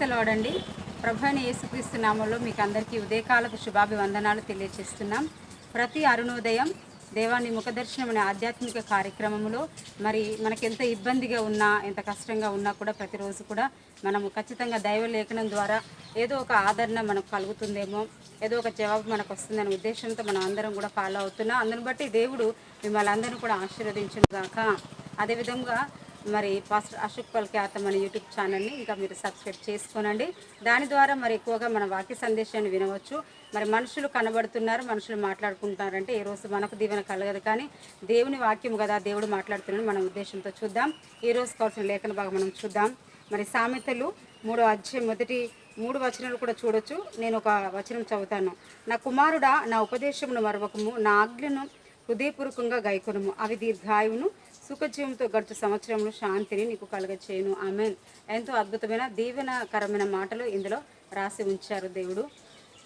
Praise the lord అండి. ప్రభువైన యేసుక్రీస్తు నామంలో మీకు అందరికీ ఉదయకాలపు శుభాభివందనాలు తెలియజేస్తున్నాం. ప్రతి అరుణోదయం దేవాన్ని ముఖదర్శనం అనే ఆధ్యాత్మిక కార్యక్రమంలో మరి మనకెంత ఇబ్బందిగా ఉన్నా, ఎంత కష్టంగా ఉన్నా కూడా ప్రతిరోజు కూడా మనము ఖచ్చితంగా దైవ లేఖనం ద్వారా ఏదో ఒక ఆదరణ మనకు కలుగుతుందేమో, ఏదో ఒక జవాబు మనకు వస్తుందనే ఉద్దేశంతో మనం అందరం కూడా ఫాలో అవుతున్నాం. అందుని బట్టి దేవుడు మిమ్మల్ని అందరినీ కూడా ఆశీర్వదించును గాక. అదేవిధంగా మరి పాస్టర్ అశోక్ పల్క్యాతం అనే యూట్యూబ్ ఛానల్ని ఇంకా మీరు సబ్స్క్రైబ్ చేసుకోనండి. దాని ద్వారా మరి ఎక్కువగా మన వాక్య సందేశాన్ని వినవచ్చు. మరి మనుషులు కనబడుతున్నారు, మనుషులు మాట్లాడుకుంటున్నారంటే ఏ రోజు మనకు దీవెన కలగదు, కానీ దేవుని వాక్యం కదా, దేవుడు మాట్లాడుతున్నాడు మన ఉద్దేశంతో చూద్దాం. ఈ రోజు కావాల్సిన లేఖన భాగం మనం చూద్దాం. మరి సామెతలు 3వ అధ్యాయం మొదటి 3 వచనాలు కూడా చూడొచ్చు. నేను ఒక వచనం చదువుతాను. నా కుమారుడా, నా ఉపదేశమును మరవకము, నా ఆజ్ఞను హృదయపూర్వకంగా గైకొనుము, అవి దీర్ఘాయువును సుఖజీవంతో గడుచు సంవత్సరంలో శాంతిని నీకు కలగచేయును. ఆమెన్. ఎంతో అద్భుతమైన దీవెనకరమైన మాటలు ఇందులో రాసి ఉంచారు దేవుడు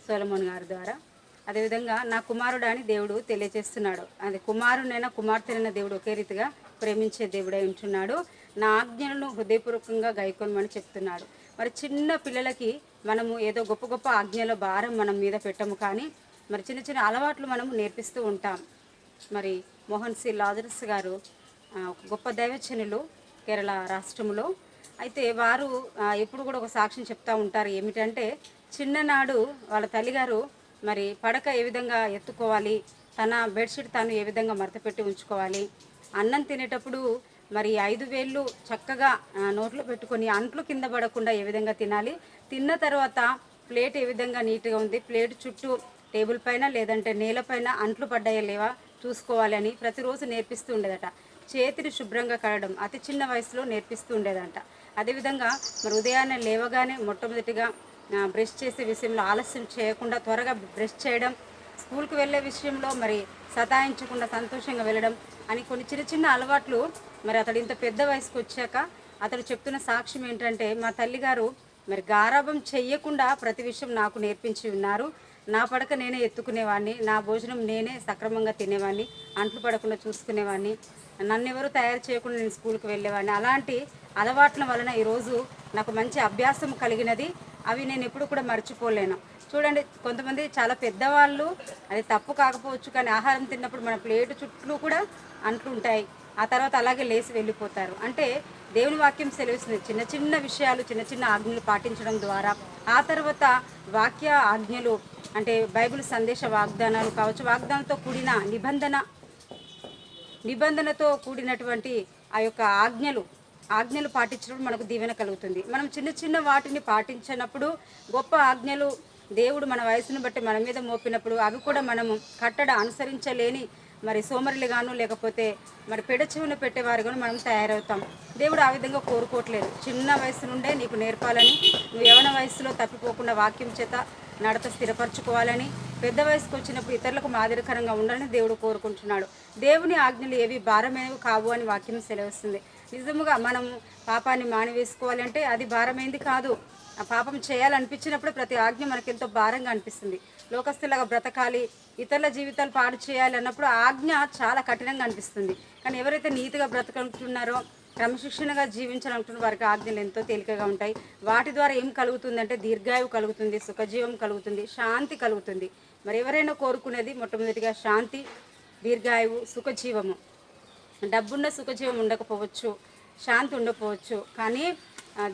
సొలొమోన్ గారి ద్వారా. అదేవిధంగా నా కుమారుడు అని దేవుడు తెలియజేస్తున్నాడు. అది కుమారునైనా కుమార్తెనైనా దేవుడు ఒకే రీతిగా ప్రేమించే దేవుడై ఉంటున్నాడు. నా ఆజ్ఞలను హృదయపూర్వకంగా గైకొనమని చెప్తున్నాడు. మరి చిన్న పిల్లలకి మనము ఏదో గొప్ప గొప్ప ఆజ్ఞల భారం మనం మీద పెట్టము, కానీ మరి చిన్న చిన్న అలవాట్లు మనము నేర్పిస్తూ ఉంటాం. మరి మోహన్ సి లాజరస్ గారు ఒక గొప్ప దైవజనులు కేరళ రాష్ట్రంలో. అయితే వారు ఎప్పుడు కూడా ఒక సాక్ష్యం చెప్తూ ఉంటారు. ఏమిటంటే, చిన్ననాడు వాళ్ళ తల్లిగారు మరి పడక ఏ విధంగా ఎత్తుకోవాలి, తన బెడ్షీట్ తాను ఏ విధంగా మడతపెట్టి ఉంచుకోవాలి, అన్నం తినేటప్పుడు మరి 5 వేళ్ళు చక్కగా నోట్లో పెట్టుకొని అంట్లు కింద పడకుండా ఏ విధంగా తినాలి, తిన్న తర్వాత ప్లేట్ ఏ విధంగా నీట్గా ఉంది, ప్లేట్ చుట్టూ టేబుల్ పైన లేదంటే నేలపైన అంట్లు పడ్డాయా లేవా చూసుకోవాలి అని ప్రతిరోజు నేర్పిస్తూ ఉండేదట. చేతిని శుభ్రంగా కడగడం అతి చిన్న వయసులో నేర్పిస్తూ ఉండేదంట. అదేవిధంగా మరి ఉదయాన్నే లేవగానే మొట్టమొదటిగా బ్రష్ చేసే విషయంలో ఆలస్యం చేయకుండా త్వరగా బ్రష్ చేయడం, స్కూల్కి వెళ్ళే విషయంలో మరి సతాయించకుండా సంతోషంగా వెళ్ళడం అని కొన్ని చిన్న చిన్న అలవాట్లు. మరి అతడు ఇంత పెద్ద వయసుకు వచ్చాక అతడు చెప్తున్న సాక్ష్యం ఏంటంటే, మా తల్లిగారు మరి గారాబం చెయ్యకుండా ప్రతి విషయం నాకు నేర్పించి ఉన్నారు. నా పడక నేనే ఎత్తుకునేవాడిని, నా భోజనం నేనే సక్రమంగా తినేవాడిని, అంట్లు పడకుండా చూసుకునేవాడిని, నన్ను ఎవరు తయారు చేయకుండా నేను స్కూల్కి వెళ్ళేవాడిని. అలాంటి అలవాట్ల వలన ఈరోజు నాకు మంచి అభ్యాసం కలిగినది. అవి నేను ఎప్పుడు కూడా మర్చిపోలేను. చూడండి, కొంతమంది చాలా పెద్దవాళ్ళు, అది తప్పు కాకపోవచ్చు, కానీ ఆహారం తిన్నప్పుడు మన ప్లేటు చుట్టూ కూడా అంట్లు ఉంటాయి. ఆ తర్వాత అలాగే లేచి వెళ్ళిపోతారు. అంటే దేవుని వాక్యం సెలవిస్తుంది, చిన్న చిన్న విషయాలు, చిన్న చిన్న ఆజ్ఞలు పాటించడం ద్వారా ఆ తర్వాత వాక్య ఆజ్ఞలు అంటే బైబిల్ సందేశ వాగ్దానాలు కావచ్చు, వాగ్దానంతో కూడిన నిబంధనతో కూడినటువంటి ఆ యొక్క ఆజ్ఞలు పాటించినప్పుడు మనకు దీవెన కలుగుతుంది. మనం చిన్న చిన్న వాటిని పాటించినప్పుడు గొప్ప ఆజ్ఞలు దేవుడు మన వయసును బట్టి మన మీద మోపినప్పుడు అవి కూడా మనము అనుసరించలేని మరి సోమరులుగాను, లేకపోతే మరి పెడచెవున పెట్టేవారుగాను మనం తయారవుతాం. దేవుడు ఆ విధంగా కోరుకోవట్లేదు. చిన్న వయసు నుండే నీకు నేర్పాలని, నువ్వు యవన వయసులో తప్పిపోకుండా వాక్యం చేత నడత స్థిరపరచుకోవాలని, పెద్ద వయసుకు వచ్చినప్పుడు ఇతరులకు మాదిరికరంగా ఉండాలని దేవుడు కోరుకుంటున్నాడు. దేవుని ఆజ్ఞలు ఏవి భారమైనవి కావు అని వాక్యం సెలవుస్తుంది. నిజముగా మనము పాపాన్ని మానివేసుకోవాలంటే అది భారమైంది కాదు. ఆ పాపం చేయాలనిపించినప్పుడు ప్రతి ఆజ్ఞ మనకెంతో భారంగా అనిపిస్తుంది. లోకస్తులాగా బ్రతకాలి, ఇతరుల జీవితాలు పాడు చేయాలి అన్నప్పుడు ఆజ్ఞ చాలా కఠినంగా అనిపిస్తుంది. కానీ ఎవరైతే నీతిగా బ్రతకంటున్నారో, క్రమశిక్షణగా జీవించాలనుకుంటున్న వారికి ఆజ్ఞలు ఎంతో తేలికగా ఉంటాయి. వాటి ద్వారా ఏం కలుగుతుందంటే దీర్ఘాయువు కలుగుతుంది, సుఖజీవం కలుగుతుంది, శాంతి కలుగుతుంది. మరి ఎవరైనా కోరుకునేది మొట్టమొదటిగా శాంతి, దీర్ఘాయువు, సుఖజీవము. డబ్బున్న సుఖజీవం ఉండకపోవచ్చు, శాంతి ఉండకపోవచ్చు, కానీ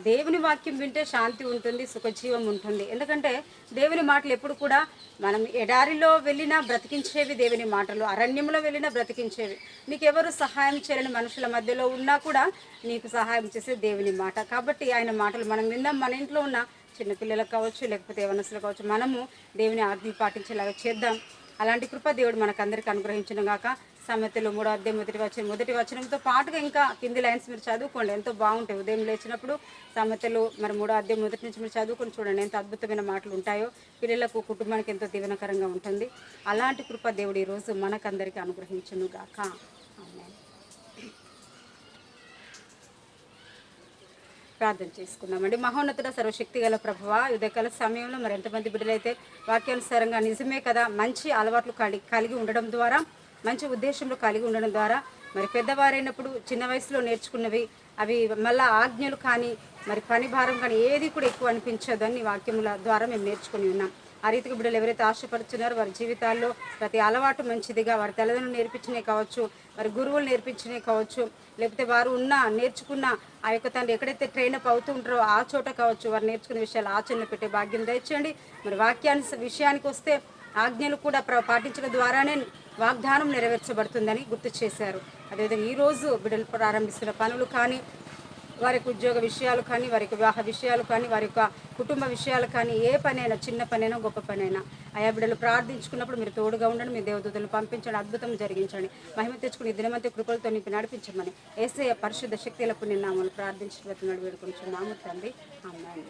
దేవుని వాక్యం వింటే శాంతి ఉంటుంది, సుఖజీవం ఉంటుంది. ఎందుకంటే దేవుని మాటలు ఎప్పుడు కూడా మనం ఎడారిలో వెళ్ళినా బ్రతికించేవి దేవుని మాటలు, అరణ్యంలో వెళ్ళినా బ్రతికించేవి. నీకు ఎవరు సహాయం చేయలేని మనుషుల మధ్యలో ఉన్నా కూడా నీకు సహాయం చేసే దేవుని మాట. కాబట్టి ఆయన మాటలు మనం విందాం. మన ఇంట్లో ఉన్న చిన్నపిల్లలకు కావచ్చు, లేకపోతే యవనస్తులు కావచ్చు, మనము దేవుని ఆజ్ఞలు పాటించేలాగా చేద్దాం. అలాంటి కృప దేవుడు మనకందరికీ అనుగ్రహించను గాక. సామెతలు 3వ అధ్యాయం మొదటి వచనంతో పాటుగా ఇంకా కింది లైన్స్ మీరు చదువుకోండి, ఎంతో బాగుంటాయి. ఉదయం లేచినప్పుడు సామెతలు మరి 3వ అధ్యాయం మొదటి నుంచి మీరు చదువుకొని చూడండి, ఎంత అద్భుతమైన మాటలు ఉంటాయో. పిల్లలకు, కుటుంబానికి ఎంతో దీవెనకరంగా ఉంటుంది. అలాంటి కృప దేవుడు ఈరోజు మనకందరికీ అనుగ్రహించును గాక. ఆమేన్. ప్రార్థన చేసుకుందామండి. మహోన్నతుడ, సర్వశక్తి గల ప్రభువా, ఉదయకాల సమయంలో మరి ఎంతమంది బిడ్డలైతే వాక్యానుసారంగా నిజమే కదా, మంచి అలవాట్లు కలిగి ఉండడం ద్వారా, మంచి ఉద్దేశంలో కలిగి ఉండడం ద్వారా మరి పెద్దవారైనప్పుడు చిన్న వయసులో నేర్చుకున్నవి అవి మళ్ళీ ఆజ్ఞలు కానీ మరి పని భారం కానీ ఏది కూడా ఎక్కువ అనిపించదని వాక్యముల ద్వారా మేము నేర్చుకుని ఉన్నాం. ఆ రీతికి బిడ్డలు ఎవరైతే ఆశపడుతున్నారో వారి జీవితాల్లో ప్రతి అలవాటు మంచిదిగా వారి తల్లిదండ్రులు నేర్పించినవి కావచ్చు, వారి గురువులు నేర్పించినవి కావచ్చు, లేకపోతే వారు నేర్చుకున్న ఆ యొక్క తండ్రి ఎక్కడైతే ట్రైనప్ అవుతూ ఉంటారో ఆ చోట కావచ్చు, వారు నేర్చుకునే విషయాలు ఆచరణ పెట్టే భాగ్యం దయచేయండి. మరి విషయానికి వస్తే ఆజ్ఞలు కూడా పాటించడం ద్వారానే వాగ్దానం నెరవేర్చబడుతుందని గుర్తు చేశారు. అదేవిధంగా ఈరోజు బిడ్డలు ప్రారంభిస్తున్న పనులు కానీ, వారి యొక్క ఉద్యోగ విషయాలు కానీ, వారి యొక్క వివాహ విషయాలు కానీ, వారి యొక్క కుటుంబ విషయాలు కానీ, ఏ పనైనా చిన్న పనైనా గొప్ప పనైనా ఆయా బిడ్డలు ప్రార్థించుకున్నప్పుడు మీరు తోడుగా ఉండండి. మీ దేవదూతలను పంపించండి, అద్భుతం జరిగించండి. మహిమ తెచ్చుకుని దినమంతి కృపలతో నింపి నడిపించమని యేసయ్య పరిశుద్ధ శక్తులకు నిన్న నామములో ప్రార్థించి వేడుకొంచున్నాము తండ్రి. ఆమేన్.